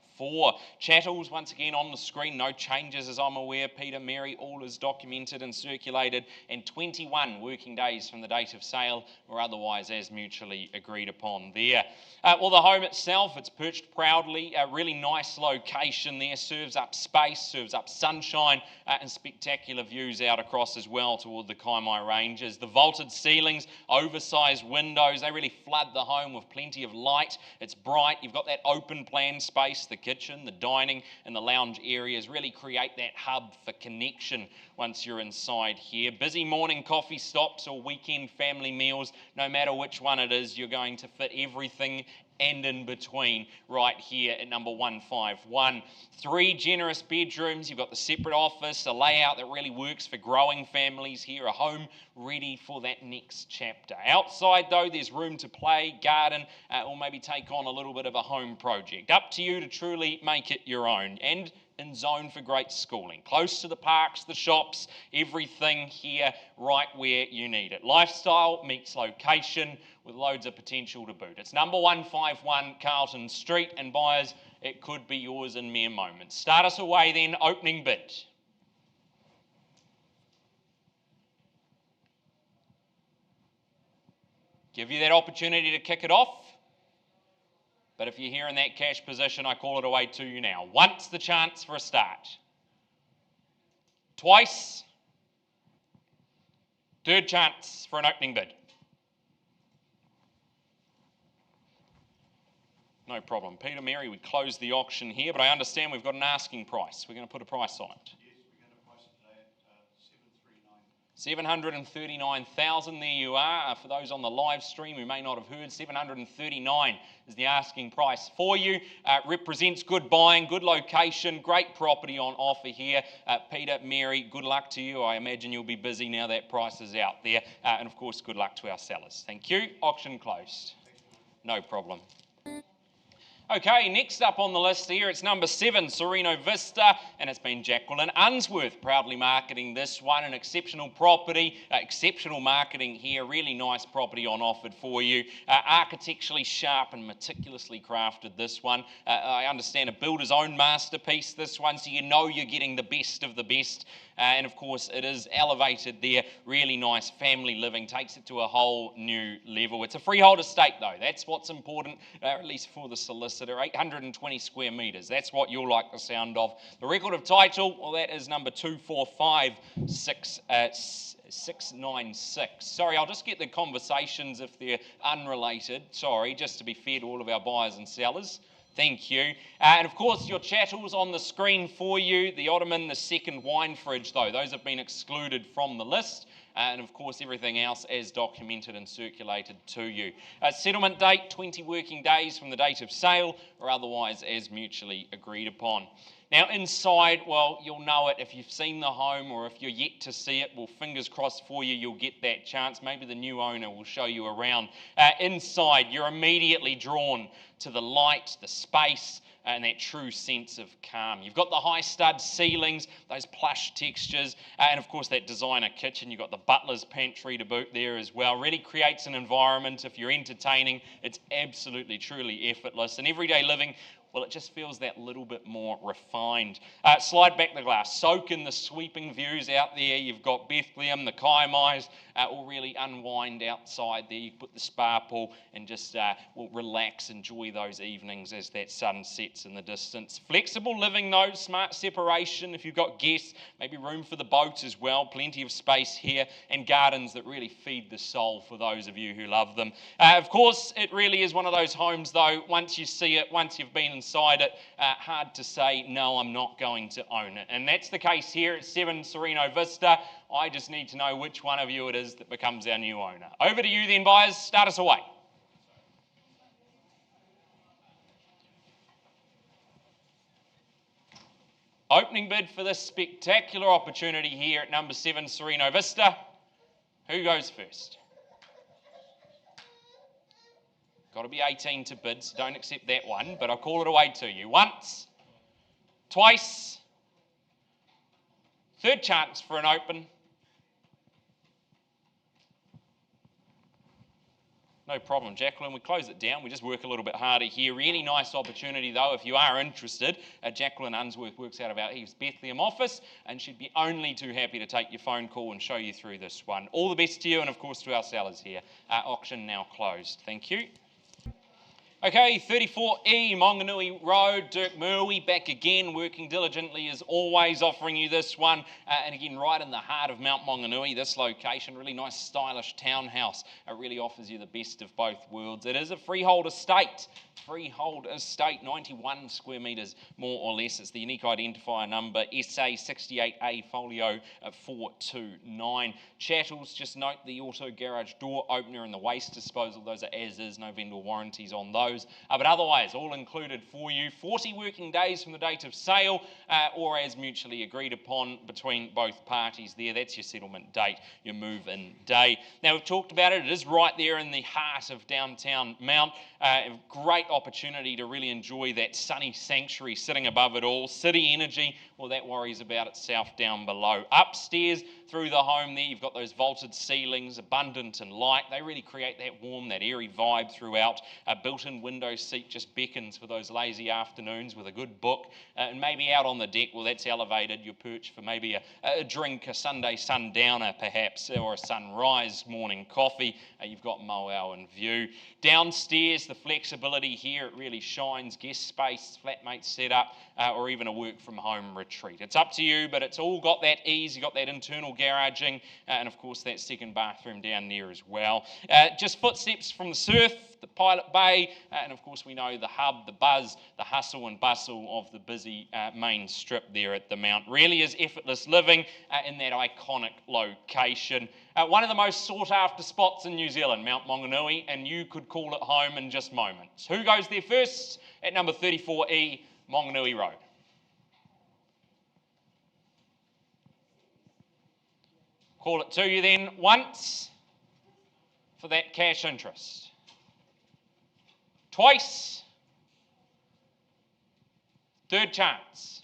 Chattels, once again on the screen, no changes as I'm aware. Peter, Mary, all is documented and circulated, and 21 working days from the date of sale or otherwise as mutually agreed upon there. Well, the home itself, it's perched proudly, a really nice location there, serves up space, serves up sunshine, and spectacular views out across as well toward the Kaimai Ranges. The vaulted ceilings, oversized windows, they really flood the home with plenty of light. It's bright, you've got that open plan space, the kitchen, the dining and the lounge areas really create that hub for connection once you're inside here. Busy morning coffee stops or weekend family meals, no matter which one it is, you're going to fit everything and in between right here at number 151. 3 generous bedrooms, you've got the separate office, a layout that really works for growing families here, a home ready for that next chapter. Outside though, there's room to play, garden, or maybe take on a little bit of a home project. Up to you to truly make it your own, and in zone for great schooling. Close to the parks, the shops, everything here right where you need it. Lifestyle meets location with loads of potential to boot. It's number 151 Carlton Street, and buyers, it could be yours in mere moments. Start us away then, opening bid. Give you that opportunity to kick it off. But if you're here in that cash position, I call it away to you now. Once the chance for a start. Twice. Third chance for an opening bid. No problem. Peter, Mary, we close the auction here, but I understand we've got an asking price. We're going to put a price on it. Yes, we're going to price it today at 739,000, there you are. For those on the live stream who may not have heard, 739 is the asking price for you. Represents good buying, good location, great property on offer here. Peter, Mary, good luck to you. I imagine you'll be busy now that price is out there. And of course, good luck to our sellers. Thank you. Auction closed. No problem. Okay, next up on the list here, it's number 7, Sereno Vista, and it's been Jacqueline Unsworth proudly marketing this one. An exceptional property, exceptional marketing here, really nice property on offer for you. Architecturally sharp and meticulously crafted, this one. I understand a builder's own masterpiece, this one, so you know you're getting the best of the best. And of course, it is elevated there. Really nice family living, takes it to a whole new level. It's a freehold estate though. That's what's important, at least for the solicitor. 820 square metres. That's what you'll like the sound of. The record of title, well, that is number 245696. Sorry, I'll just get the conversations if they're unrelated. Sorry, just to be fair to all of our buyers and sellers. Thank you. And of course, your chattels on the screen for you. The ottoman, the second wine fridge, though, those have been excluded from the list. and of course everything else as documented and circulated to you. Settlement date, 20 working days from the date of sale, or otherwise as mutually agreed upon. Now inside, well, you'll know it if you've seen the home, or if you're yet to see it, well, fingers crossed for you, you'll get that chance. Maybe the new owner will show you around. Inside, you're immediately drawn to the light, the space, and that true sense of calm. You've got the high stud ceilings, those plush textures, and of course that designer kitchen. You've got the butler's pantry to boot there as well. Really creates an environment. If you're entertaining, it's absolutely, truly effortless. And everyday living, well, it just feels that little bit more refined. Slide back the glass. Soak in the sweeping views out there. You've got Bethlehem, the Kaimais, all really unwind outside there. You can put the spa pool and just relax, enjoy those evenings as that sun sets in the distance. Flexible living though, smart separation. If you've got guests, maybe room for the boat as well. Plenty of space here, and gardens that really feed the soul for those of you who love them. Of course, it really is one of those homes though, once you see it, once you've been inside it, hard to say, no, I'm not going to own it. And that's the case here at 7 Sereno Vista. I just need to know which one of you it is that becomes our new owner. Over to you then, buyers. Start us away. Opening bid for this spectacular opportunity here at number 7 Sereno Vista. Who goes first? Got to be 18 to bid, so don't accept that one, but I'll call it away to you. Once, twice, third chance for an open. No problem, Jacqueline. We close it down. We just work a little bit harder here. Really nice opportunity, though, if you are interested. Jacqueline Unsworth works out of our EVES Bethlehem office, and she'd be only too happy to take your phone call and show you through this one. All the best to you, and of course to our sellers here. Auction now closed. Thank you. Okay, 34E, Monganui Road, Dirk Murray back again, working diligently as always, offering you this one. And again, right in the heart of Mount Monganui, this location, really nice stylish townhouse. It really offers you the best of both worlds. It is a freehold estate. 91 square metres, more or less. It's the unique identifier number, SA68A folio 429. Chattels, just note the auto garage door opener and the waste disposal. Those are as is, no vendor warranties on those. But otherwise, all included for you. 40 working days from the date of sale, or as mutually agreed upon between both parties there. That's your settlement date, your move-in day. Now, we've talked about it. It is right there in the heart of downtown Mount. A great opportunity to really enjoy that sunny sanctuary sitting above it all. City energy, well, that worries about itself down below. Upstairs through the home there, you've got those vaulted ceilings, abundant and light. They really create that warm, that airy vibe throughout. A built-in window seat just beckons for those lazy afternoons with a good book. And maybe out on the deck, well, that's elevated your perch for maybe a drink, a Sunday sundowner perhaps, or a sunrise morning coffee. You've got Moau in view. Downstairs, the flexibility here, it really shines. Guest space, flatmate setup, or even a work from home retreat. It's up to you, but it's all got that ease. You've got that internal garaging, and of course that second bathroom down there as well. Just footsteps from the surf, the Pilot Bay, and of course we know the hub, the buzz, the hustle and bustle of the busy main strip there at the Mount. Really is effortless living in that iconic location. One of the most sought after spots in New Zealand, Mount Monganui, and you could call it home in just moments. Who goes there first? At number 34E, Monganui Road. Call it to you then once for that cash interest. Twice. Third chance.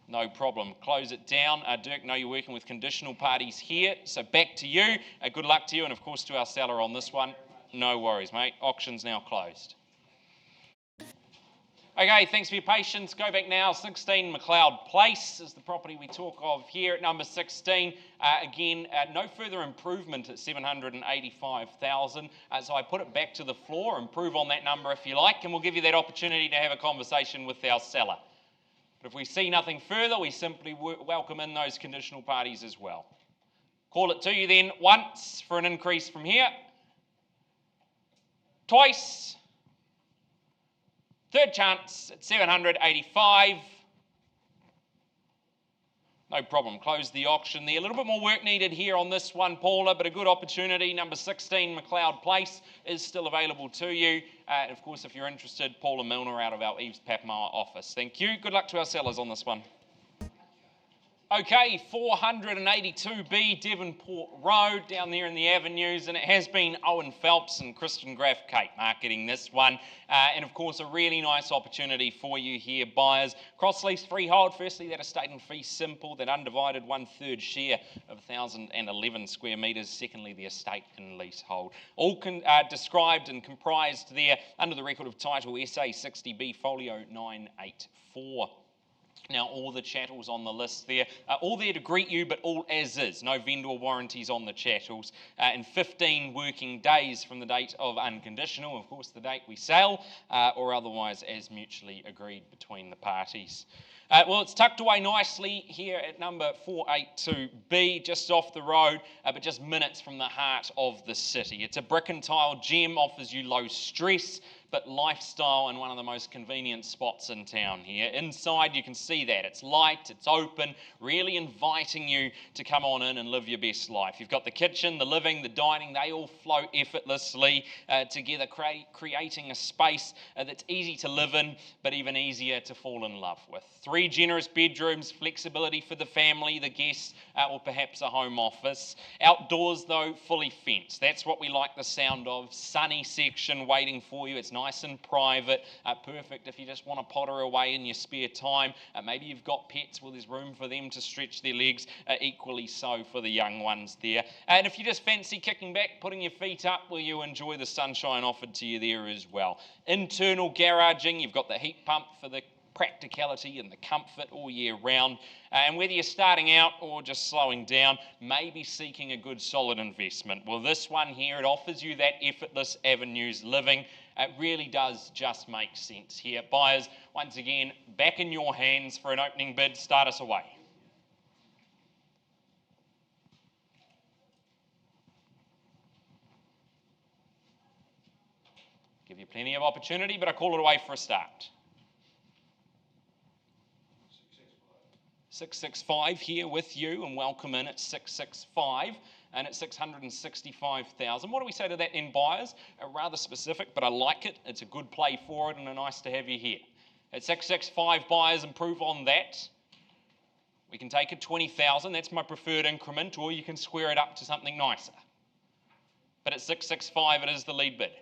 No problem. Close it down. Dirk, know you're working with conditional parties here, so back to you. Good luck to you, and of course to our seller on this one. No worries, mate. Auction's now closed. Okay, thanks for your patience. Go back now. 16 McLeod Place is the property we talk of here at number 16. Again, no further improvement at 785,000. So I put it back to the floor. Improve on that number if you like, and we'll give you that opportunity to have a conversation with our seller. But if we see nothing further, we simply welcome in those conditional parties as well. Call it to you then once for an increase from here. Twice. Third chance at 785. No problem. Close the auction there. A little bit more work needed here on this one, Paula, but a good opportunity. Number 16, McLeod Place, is still available to you. Of course, if you're interested, Paula Milner out of our EVES Papamoa office. Thank you. Good luck to our sellers on this one. Okay, 482B Devonport Road down there in the avenues, and it has been Owen Phelps and Kristen Graff Kate marketing this one. And of course, a really nice opportunity for you here, buyers. Cross lease freehold. Firstly, that estate and fee simple, that undivided 1/3 share of 1,011 square metres. Secondly, the estate and leasehold. All described and comprised there under the record of title SA 60B Folio 984. Now, all the chattels on the list there are all there to greet you, but all as is. No vendor warranties on the chattels. In 15 working days from the date of unconditional, of course, the date we sell, or otherwise as mutually agreed between the parties. Well, it's tucked away nicely here at number 482B, just off the road, but just minutes from the heart of the city. It's a brick and tile gem, offers you low stress, but lifestyle and one of the most convenient spots in town here. Inside, you can see that. It's light, it's open, really inviting you to come on in and live your best life. You've got the kitchen, the living, the dining, they all flow effortlessly together, creating a space that's easy to live in, but even easier to fall in love with. 3 generous bedrooms, flexibility for the family, the guests, or perhaps a home office. Outdoors, though, fully fenced. That's what we like the sound of. Sunny section waiting for you. It's nice and private, perfect if you just want to potter away in your spare time. Maybe you've got pets, well, there's room for them to stretch their legs, equally so for the young ones there. And if you just fancy kicking back, putting your feet up, well, you enjoy the sunshine offered to you there as well. Internal garaging, you've got the heat pump for the practicality and the comfort all year round. And whether you're starting out or just slowing down, maybe seeking a good solid investment. Well, this one here, it offers you that effortless avenues living. It really does just make sense here. Buyers, once again, back in your hands for an opening bid. Start us away. Give you plenty of opportunity, but I call it away for a start. 665 here with you, and welcome in at 665 and at 665,000. What do we say to that in, buyers? Rather specific, but I like it. It's a good play for it and a nice to have you here. At 665, buyers, improve on that. We can take it 20,000. That's my preferred increment, or you can square it up to something nicer. But at 665, it is the lead bid.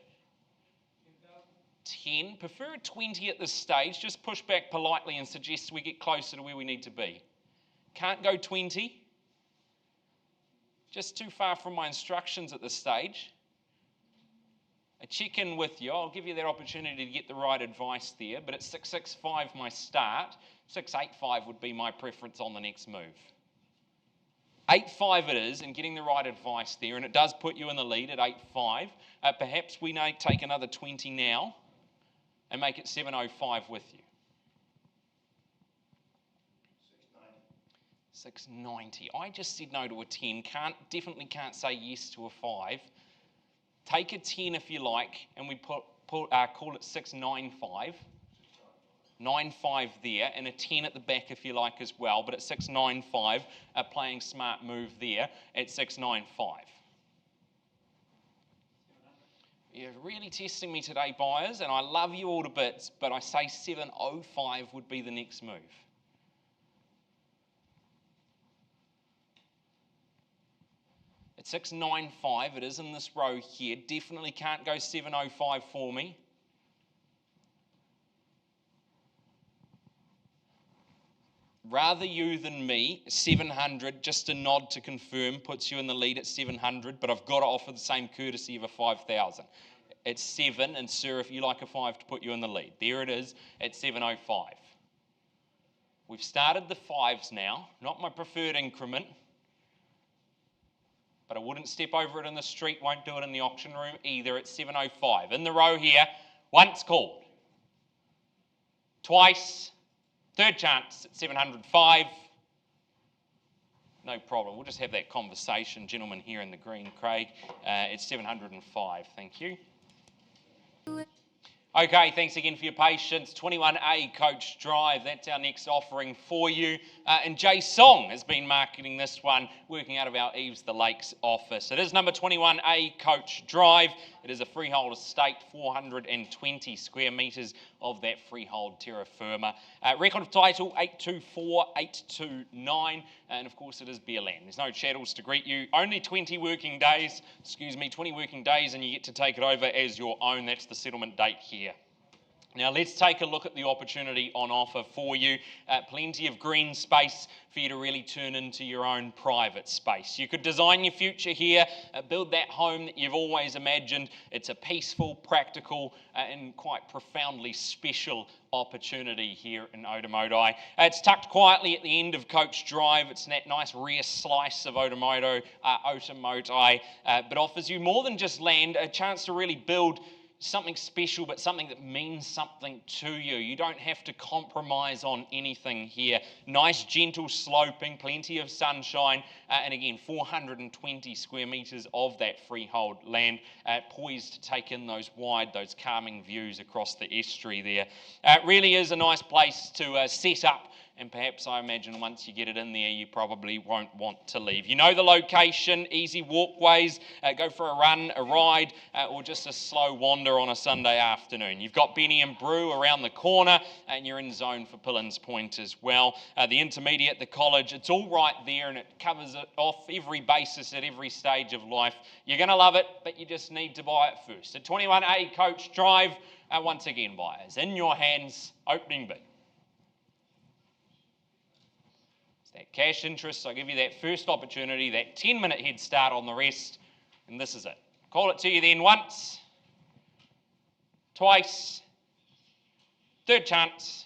10, prefer a 20 at this stage. Just push back politely and suggest we get closer to where we need to be. Can't go 20. Just too far from my instructions at this stage. I check in with you. I'll give you that opportunity to get the right advice there. But at 665, my start. 685 would be my preference on the next move. 85 it is, and getting the right advice there, and it does put you in the lead at 85. Perhaps we may take another 20 now and make it 705 with you. 690. I just said no to a 10. Definitely can't say yes to a 5. Take a 10 if you like, and we call it 695. 95 there, and a 10 at the back if you like as well, but at 695, playing smart move there at 695. You're really testing me today, buyers, and I love you all to bits, but I say 705 would be the next move. At 695, it is in this row here. Definitely can't go 705 for me. Rather you than me, 700, just a nod to confirm, puts you in the lead at 700, but I've got to offer the same courtesy of a 5,000. It's 7, and sir, if you like a 5 to put you in the lead. There it is at 705. We've started the 5s now, not my preferred increment, but I wouldn't step over it in the street, won't do it in the auction room either at 705. In the row here, once called, twice, third chance at 705. No problem. We'll just have that conversation. Gentleman here in the green, Craig, it's 705. Thank you. Okay, thanks again for your patience. 21A Coach Drive, that's our next offering for you. And Jay Song has been marketing this one, working out of our EVES the Lakes office. It is number 21A Coach Drive. It is a freehold estate, 420 square metres of that freehold terra firma. Record of title 824829, and of course it is bare land. There's no chattels to greet you. Only 20 working days, 20 working days, and you get to take it over as your own. That's the settlement date here. Now let's take a look at the opportunity on offer for you. Plenty of green space for you to really turn into your own private space. You could design your future here, build that home that you've always imagined. It's a peaceful, practical, and quite profoundly special opportunity here in Otamotai. It's tucked quietly at the end of Coach Drive. It's that nice rear slice of Otamotai, but offers you more than just land, a chance to really build something special, but something that means something to you. You don't have to compromise on anything here. Nice, gentle sloping, plenty of sunshine, and again, 420 square metres of that freehold land, poised to take in those wide, those calming views across the estuary there. It really is a nice place to set up, and perhaps I imagine once you get it in there, you probably won't want to leave. You know the location, easy walkways, go for a run, a ride, or just a slow wander on a Sunday afternoon. You've got Benny and Brew around the corner, and you're in zone for Pillins Point as well. The intermediate, the college, it's all right there, and it covers it off every basis at every stage of life. You're going to love it, but you just need to buy it first. At 21A Coach Drive, once again, buyers, in your hands, opening bid. That cash interest, I'll give you that first opportunity, that 10-minute head start on the rest, and this is it. Call it to you then once, twice, third chance.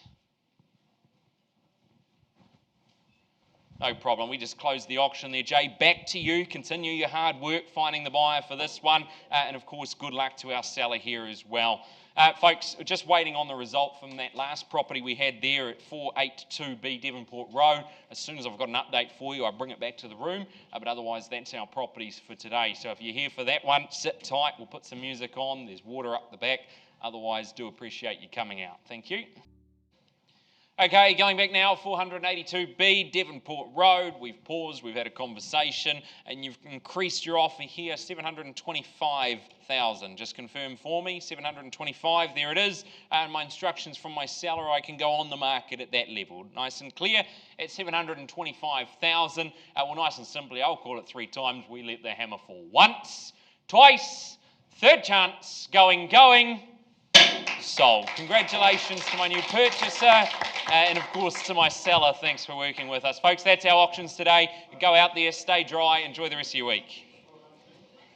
No problem, we just closed the auction there, Jay. Back to you, continue your hard work finding the buyer for this one, and of course, good luck to our seller here as well. Folks, just waiting on the result from that last property we had there at 482B Devonport Road. As soon as I've got an update for you, I'll bring it back to the room, but otherwise that's our properties for today. So if you're here for that one, sit tight, we'll put some music on, there's water up the back. Otherwise, do appreciate you coming out. Thank you. Okay, going back now, 482B Devonport Road. We've paused, we've had a conversation, and you've increased your offer here, 725,000. Just confirm for me, 725, there it is. And my instructions from my seller, I can go on the market at that level. Nice and clear, at 725,000. Well, nice and simply, I'll call it 3 times. We let the hammer fall once, twice, third chance, going. Sold. Congratulations to my new purchaser, and of course to my seller. Thanks for working with us. Folks, that's our auctions today. Go out there, stay dry, enjoy the rest of your week.